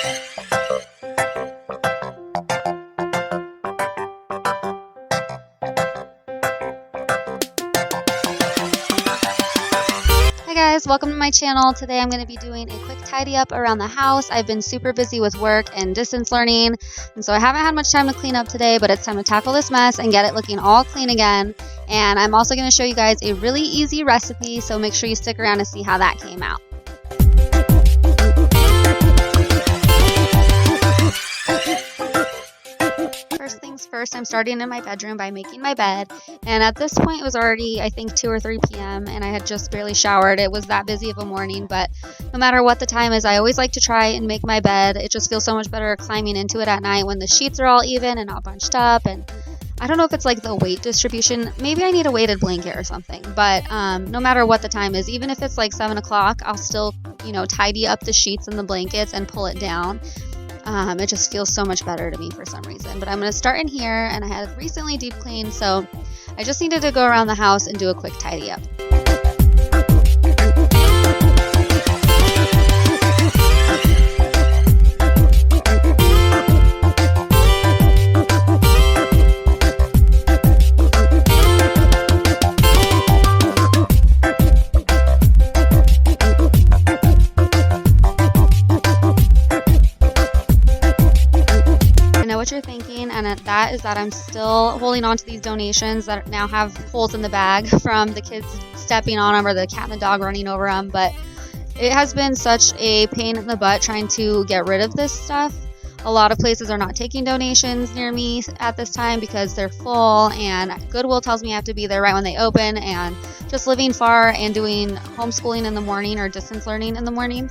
Hi guys, welcome to my channel. Today I'm going to be doing a quick tidy up around the house. I've been super busy with work and distance learning, and so I haven't had much time to clean up today, but it's time to tackle this mess and get it looking all clean again. And I'm also going to show you guys a really easy recipe, so make sure you stick around to see how that came out. First things first, I'm starting in my bedroom by making my bed, and at this point it was already, I think, 2 or 3 p.m. and I had just barely showered. It was that busy of a morning, but no matter what the time is, I always like to try and make my bed. It just feels so much better climbing into it at night when the sheets are all even and not bunched up. And I don't know if it's like the weight distribution. Maybe I need a weighted blanket or something, but no matter what the time is, even if it's like 7 o'clock, I'll still, tidy up the sheets and the blankets and pull it down. It just feels so much better to me for some reason. But I'm going to start in here, and I had recently deep cleaned, so I just needed to go around the house and do a quick tidy up. What you're thinking, and that is that I'm still holding on to these donations that now have holes in the bag from the kids stepping on them or the cat and the dog running over them. But it has been such a pain in the butt trying to get rid of this stuff. A lot of places are not taking donations near me at this time because they're full, and Goodwill tells me I have to be there right when they open. And just living far and doing homeschooling in the morning or distance learning in the morning,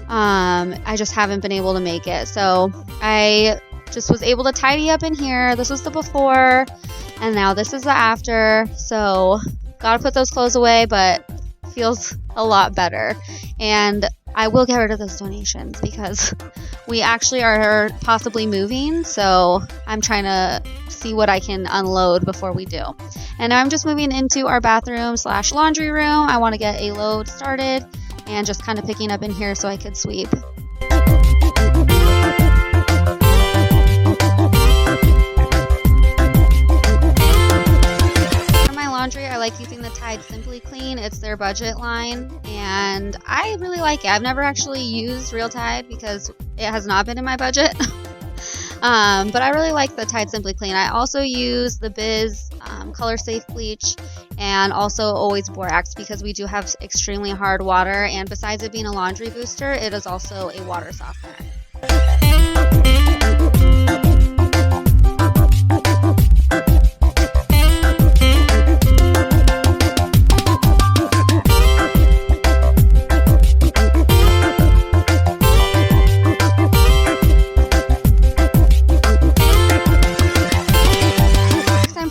I just haven't been able to make it. So I just was able to tidy up in here. This was the before, and now this is the after. So gotta put those clothes away, but feels a lot better. And I will get rid of those donations because we actually are possibly moving, so I'm trying to see what I can unload before we do. And now I'm just moving into our bathroom / laundry room. I want to get a load started and just kind of picking up in here so I could sweep. Laundry, I like using the Tide Simply Clean. It's their budget line, and I really like it. I've never actually used Real Tide because it has not been in my budget. But I really like the Tide Simply Clean. I also use the Biz Color Safe Bleach, and also always BORAX because we do have extremely hard water, and besides it being a laundry booster, it is also a water softener.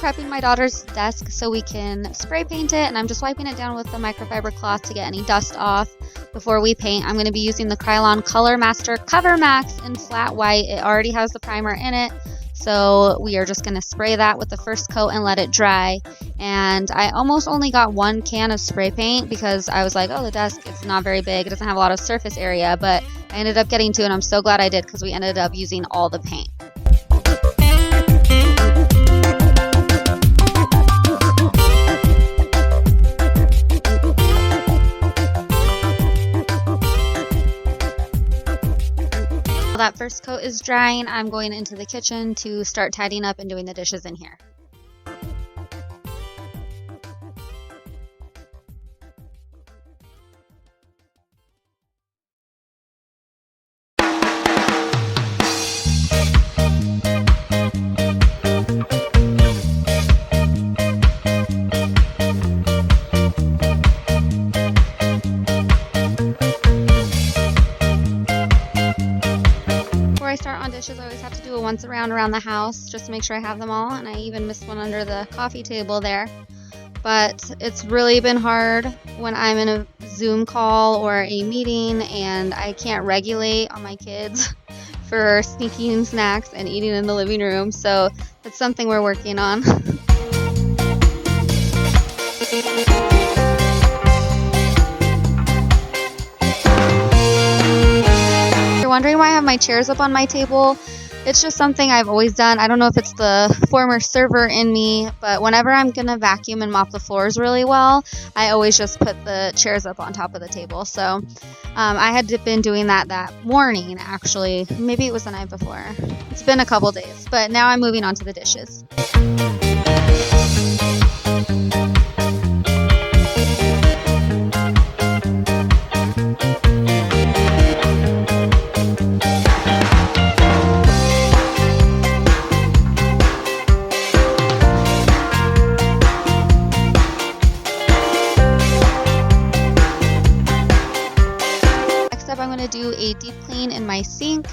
Prepping my daughter's desk so we can spray paint it, and I'm just wiping it down with the microfiber cloth to get any dust off before we paint. I'm going to be using the Krylon Color Master Cover Max in flat white. It already has the primer in it, so we are just going to spray that with the first coat and let it dry. And I almost only got 1 can of spray paint because I was like, oh, the desk is not very big, it doesn't have a lot of surface area, but I ended up getting 2, and I'm so glad I did because we ended up using all the paint. That first coat is drying, I'm going into the kitchen to start tidying up and doing the dishes in here. Dishes, I always have to do a once around the house just to make sure I have them all, and I even missed one under the coffee table there. But it's really been hard when I'm in a Zoom call or a meeting and I can't regulate on my kids for sneaking snacks and eating in the living room, so that's something we're working on. wondering why I have my chairs up on my table, it's just something I've always done. I don't know if it's the former server in me, but whenever I'm gonna vacuum and mop the floors really well, I always just put the chairs up on top of the table. So I had been doing that morning, actually. Maybe it was the night before. It's been a couple days, but now I'm moving on to the dishes. I'm going to do a deep clean in my sink,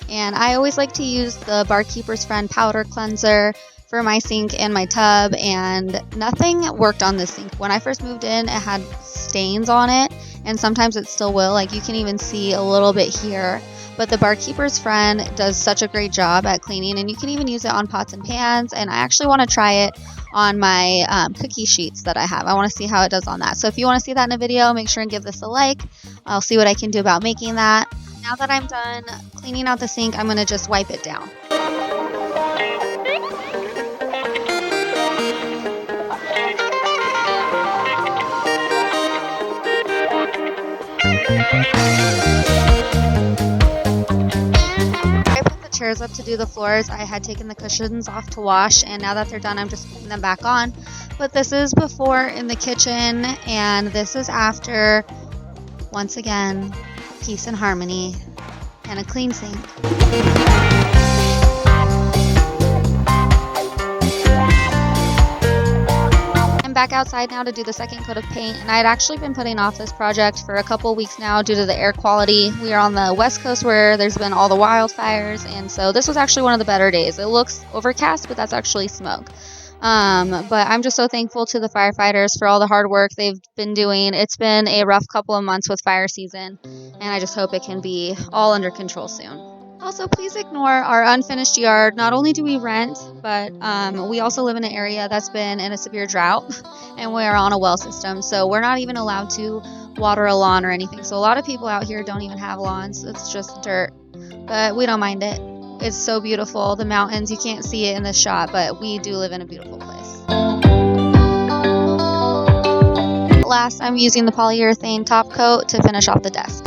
and I always like to use the Barkeeper's Friend powder cleanser for my sink and my tub, and nothing worked on this sink. When I first moved in, it had stains on it, and sometimes it still will. Like, you can even see a little bit here, but the Barkeeper's Friend does such a great job at cleaning, and you can even use it on pots and pans, and I actually want to try it on my cookie sheets that I have. I want to see how it does on that. So if you want to see that in a video, make sure and give this a like. I'll see what I can do about making that. Now that I'm done cleaning out the sink, I'm going to just wipe it down. Chairs up to do the floors. I had taken the cushions off to wash, and now that they're done, I'm just putting them back on. But this is before in the kitchen, and this is after. Once again, peace and harmony and a clean sink. I'm back outside now to do the second coat of paint, and I had actually been putting off this project for a couple weeks now due to the air quality. We are on the west coast where there's been all the wildfires, and so this was actually one of the better days. It looks overcast, but that's actually smoke. But I'm just so thankful to the firefighters for all the hard work they've been doing. It's been a rough couple of months with fire season, and I just hope it can be all under control soon. Also, please ignore our unfinished yard. Not only do we rent, but we also live in an area that's been in a severe drought, and we're on a well system, so we're not even allowed to water a lawn or anything. So a lot of people out here don't even have lawns. It's just dirt, but we don't mind it. It's so beautiful. The mountains, you can't see it in this shot, but we do live in a beautiful place. Last, I'm using the polyurethane top coat to finish off the desk.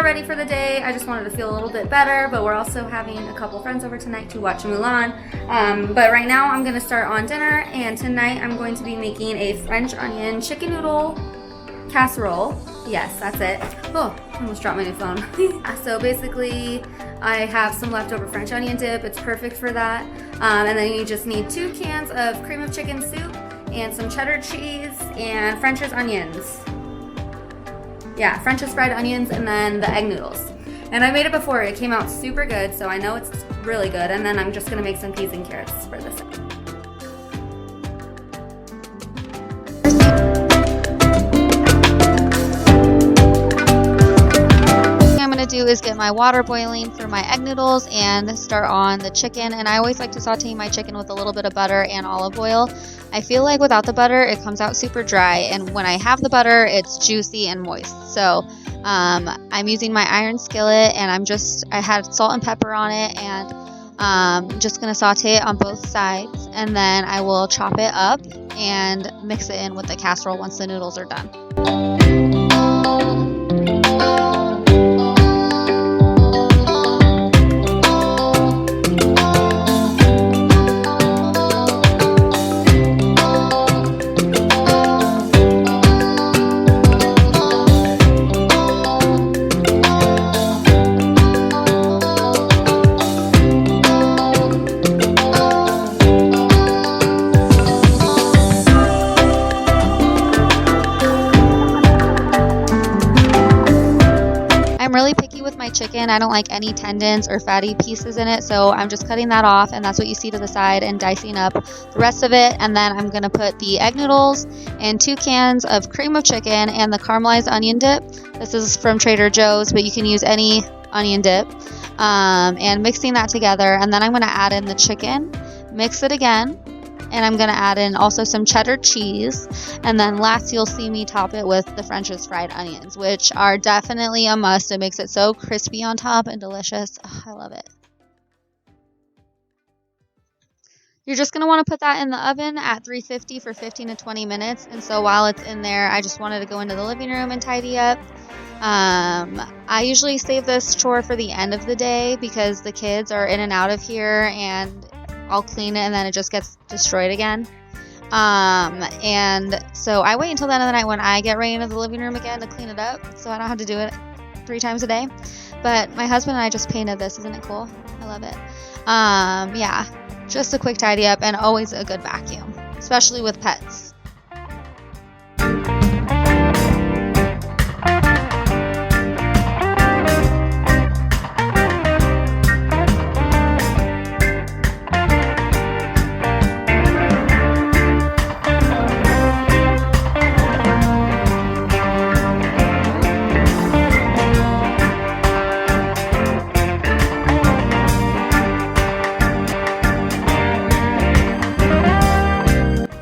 Ready for the day. I just wanted to feel a little bit better, but we're also having a couple friends over tonight to watch Mulan. But right now I'm going to start on dinner, and tonight I'm going to be making a French onion chicken noodle casserole. Yes, that's it. Oh, I almost dropped my new phone. So basically I have some leftover French onion dip. It's perfect for that. And then you just need 2 cans of cream of chicken soup and some cheddar cheese and French's onions. Yeah, French's fried onions, and then the egg noodles. And I made it before. It came out super good, so I know it's really good. And then I'm just going to make some peas and carrots for this. Do is get my water boiling for my egg noodles and start on the chicken. And I always like to saute my chicken with a little bit of butter and olive oil. I feel like without the butter it comes out super dry, and when I have the butter it's juicy and moist. So I'm using my iron skillet, and I had salt and pepper on it, and I'm just gonna saute it on both sides, and then I will chop it up and mix it in with the casserole once the noodles are done. Really picky with my chicken. I don't like any tendons or fatty pieces in it, so I'm just cutting that off, and that's what you see to the side, and dicing up the rest of it. And then I'm gonna put the egg noodles and 2 cans of cream of chicken and the caramelized onion dip. This is from Trader Joe's, but you can use any onion dip, and mixing that together. And then I'm gonna add in the chicken, mix it again, And I'm going to add in also some cheddar cheese. And then last, you'll see me top it with the French's fried onions, which are definitely a must. It makes it so crispy on top and delicious. Oh, I love it. You're just going to want to put that in the oven at 350 for 15 to 20 minutes. And so while it's in there, I just wanted to go into the living room and tidy up. I usually save this chore for the end of the day because the kids are in and out of here, and I'll clean it and then it just gets destroyed again. And so I wait until the end of the night when I get ready into the living room again to clean it up, so I don't have to do it 3 times a day. But my husband and I just painted this. Isn't it cool? I love it. Yeah, just a quick tidy up and always a good vacuum, especially with pets.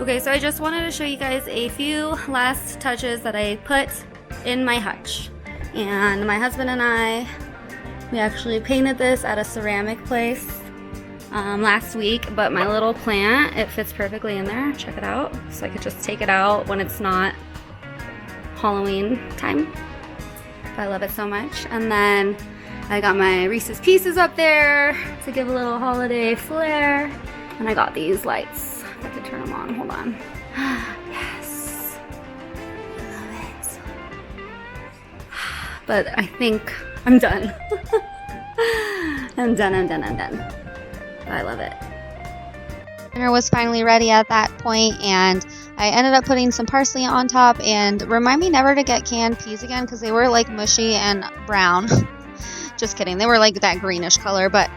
Okay, so I just wanted to show you guys a few last touches that I put in my hutch. And my husband and I, we actually painted this at a ceramic place last week, but my little plant, it fits perfectly in there. Check it out. So I could just take it out when it's not Halloween time. I love it so much. And then I got my Reese's Pieces up there to give a little holiday flair. And I got these lights. I have to turn them on. Hold on. Yes. I love it. But I think I'm done. I'm done. I love it. Dinner was finally ready at that point, and I ended up putting some parsley on top. And remind me never to get canned peas again because they were like mushy and brown. Just kidding. They were like that greenish color, but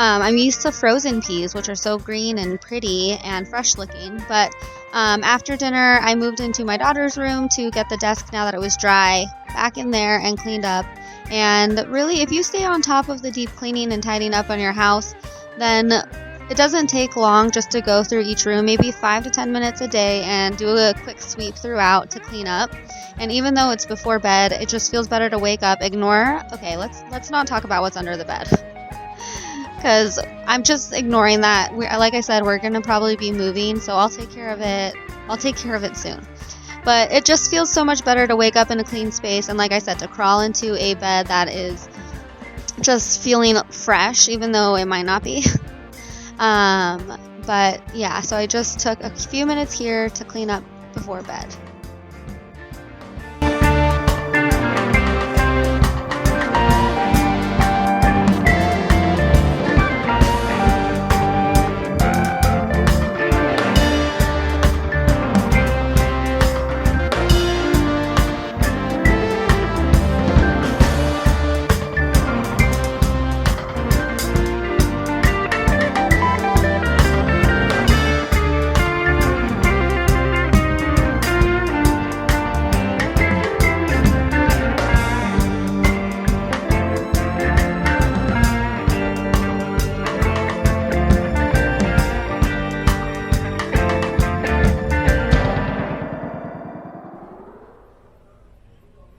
I'm used to frozen peas, which are so green and pretty and fresh looking. But after dinner, I moved into my daughter's room to get the desk, now that it was dry, back in there and cleaned up. And really, if you stay on top of the deep cleaning and tidying up on your house, then it doesn't take long just to go through each room, maybe 5 to 10 minutes a day, and do a quick sweep throughout to clean up. And even though it's before bed, it just feels better to wake up, okay, let's not talk about what's under the bed. Because I'm just ignoring that. Like I said, we're going to probably be moving, so I'll take care of it. I'll take care of it soon. But it just feels so much better to wake up in a clean space, and like I said, to crawl into a bed that is just feeling fresh, even though it might not be. But yeah, so I just took a few minutes here to clean up before bed.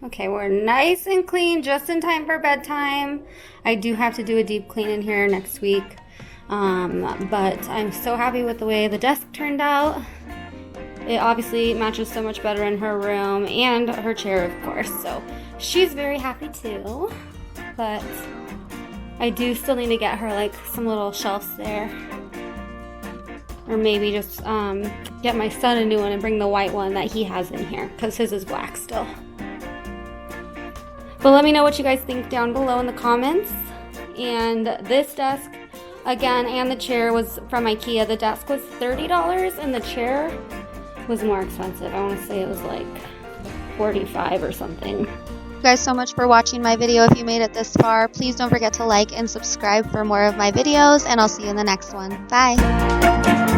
Okay, we're nice and clean, just in time for bedtime. I do have to do a deep clean in here next week, but I'm so happy with the way the desk turned out. It obviously matches so much better in her room and her chair, of course, so she's very happy too. But I do still need to get her like some little shelves there, or maybe just get my son a new one and bring the white one that he has in here, because his is black still. But let me know what you guys think down below in the comments. And this desk, again, and the chair was from IKEA. The desk was $30 and the chair was more expensive. I want to say it was like $45 or something. Thank you guys so much for watching my video. If you made it this far, please don't forget to like and subscribe for more of my videos, and I'll see you in the next one. Bye!